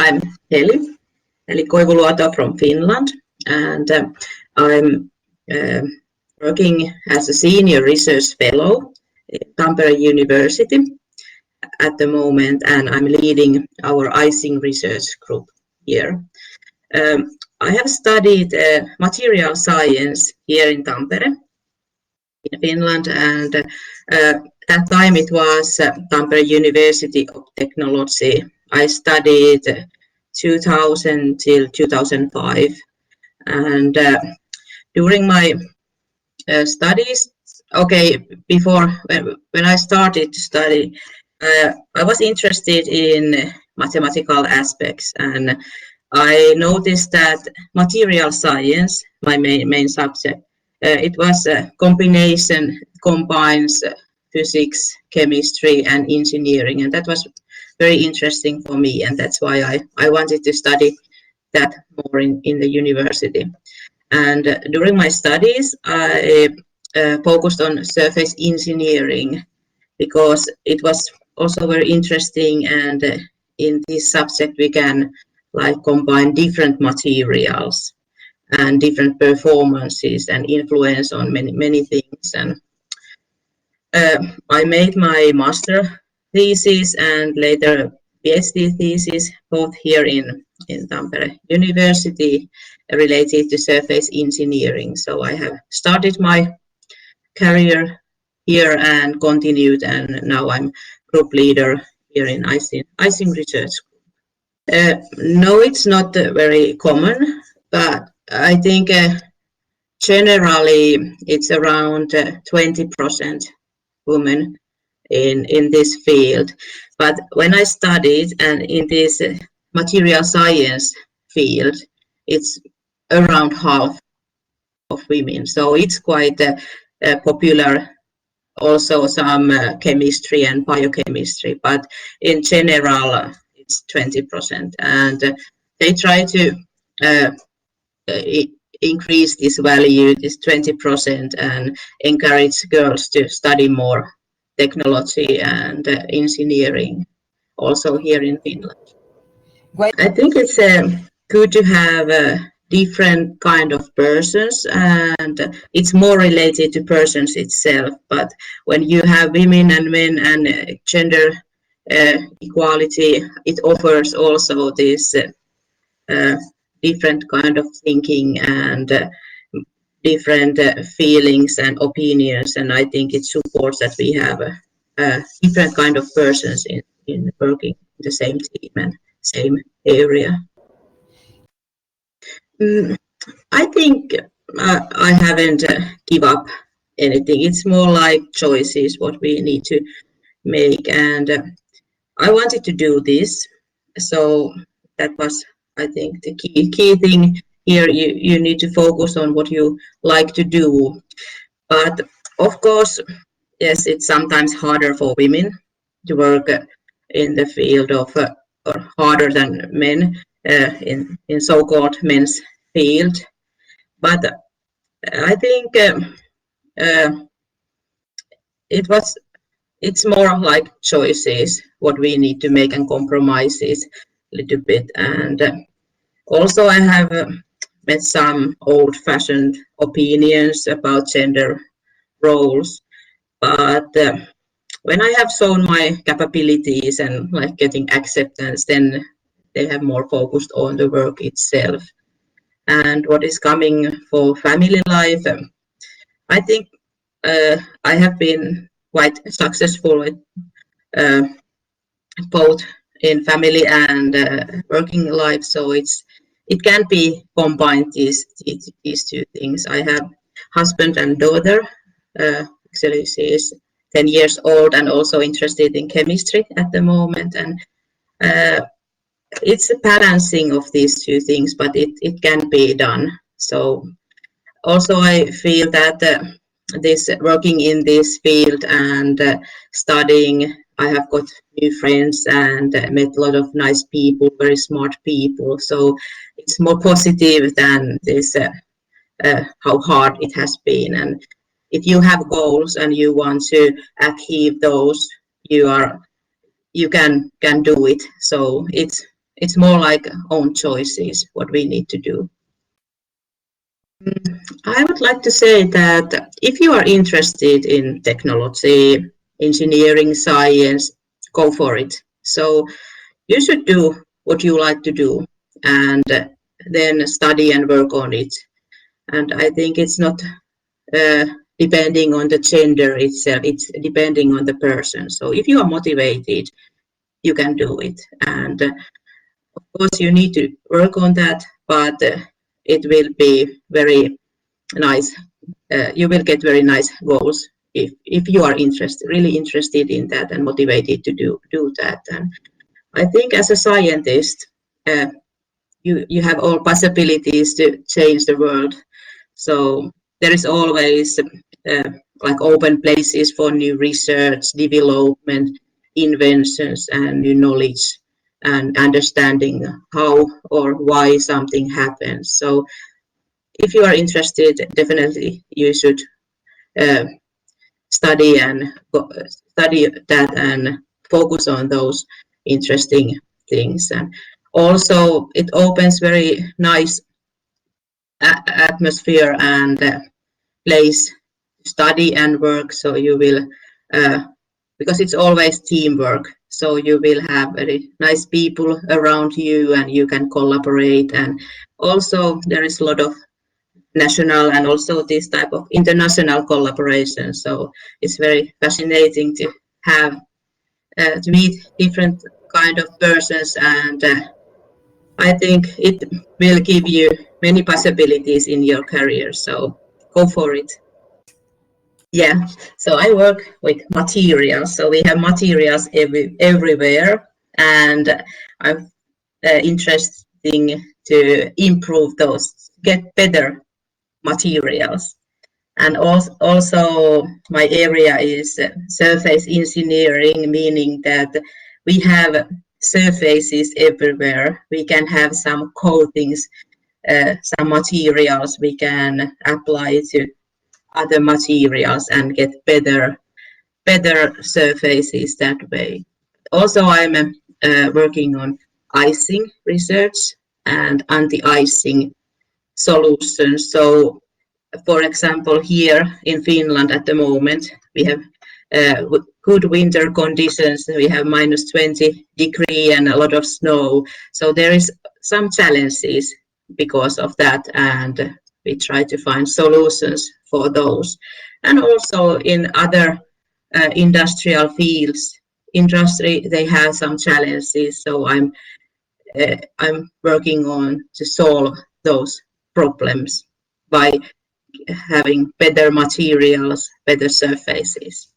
I'm Heli Koivuluoto from Finland, and I'm working as a senior research fellow at Tampere University at the moment, and I'm leading our icing research group here. I have studied material science here in Tampere, in Finland, and at time it was Tampere University of Technology. I studied 2000 till 2005, and during my studies, before when I started to study, I was interested in mathematical aspects, and I noticed that material science, my main subject, it was a combination, combines physics, chemistry, and engineering, and that was very interesting for me, and that's why I wanted to study that more in the university. And during my studies, I focused on surface engineering because it was also very interesting, and in this subject we can combine different materials and different performances and influence on many things. And I made my master thesis and later PhD thesis both here in Tampere University related to surface engineering. So I have started my career here and continued, and now I'm group leader here in icing research. No, it's not very common, but I think generally it's around 20% women in this field. But when I studied and in this material science field, it's around half of women. So it's quite popular. Also some chemistry and biochemistry, but in general it's 20%, and they try to increase this value, this 20%, and encourage girls to study more technology and engineering also here in Finland. I think it's good to have different kind of persons, and it's more related to persons itself, but when you have women and men and gender equality, it offers also this different kind of thinking and different feelings and opinions, and I think it supports that we have different kind of persons in working in the same team and same area. I think I haven't give up anything. It's more like choices what we need to make, and I wanted to do this, so that was, I think, the key thing here. You need to focus on what you like to do, but of course, yes, it's sometimes harder for women to work in the field of or harder than men in so-called men's field, but I think it's more like choices what we need to make and compromises a little bit. And also I have met some old-fashioned opinions about gender roles, but when I have shown my capabilities and getting acceptance, then they have more focused on the work itself. And what is coming for family life, I think I have been quite successful with both in family and working life, so it can be combined, these two things. I have husband and daughter. Actually, she is 10 years old and also interested in chemistry at the moment, and it's a balancing of these two things, but it can be done. So also I feel that this working in this field and studying, I have got new friends and met a lot of nice people, very smart people. So it's more positive than this how hard it has been. And if you have goals and you want to achieve those, you can do it. So it's it's more like own choices what we need to do. I would like to say that if you are interested in technology, engineering, science, go for it. So you should do what you like to do and then study and work on it. And I think it's not depending on the gender itself, it's depending on the person. So if you are motivated, you can do it. And of course, you need to work on that, but it will be very nice. You will get very nice goals if you are really interested in that and motivated to do that. And I think as a scientist, uh, you have all possibilities to change the world. So there is always like open places for new research, development, inventions, and new knowledge and understanding how or why something happens. So if you are interested, definitely you should uh, study that and focus on those interesting things. And also it opens very nice atmosphere and place to study and work. So you will, because it's always teamwork. So you will have very nice people around you and you can collaborate. And also there is a lot of national and also this type of international collaboration. So it's very fascinating to have to meet different kind of persons, and I think it will give you many possibilities in your career. So go for it. Yeah. So I work with materials. So we have materials everywhere, and I'm interesting to improve those, get better materials. And also my area is surface engineering, meaning that we have surfaces everywhere. We can have some coatings, some materials we can apply to other materials and get better surfaces that way. Also, I'm working on icing research and anti-icing solutions. So for example, here in Finland at the moment, we have good winter conditions. We have minus 20 degree and a lot of snow. So there is some challenges because of that, and we try to find solutions for those. And also in other industrial fields, industry, they have some challenges. So I'm working on to solve those problems by having better materials, better surfaces.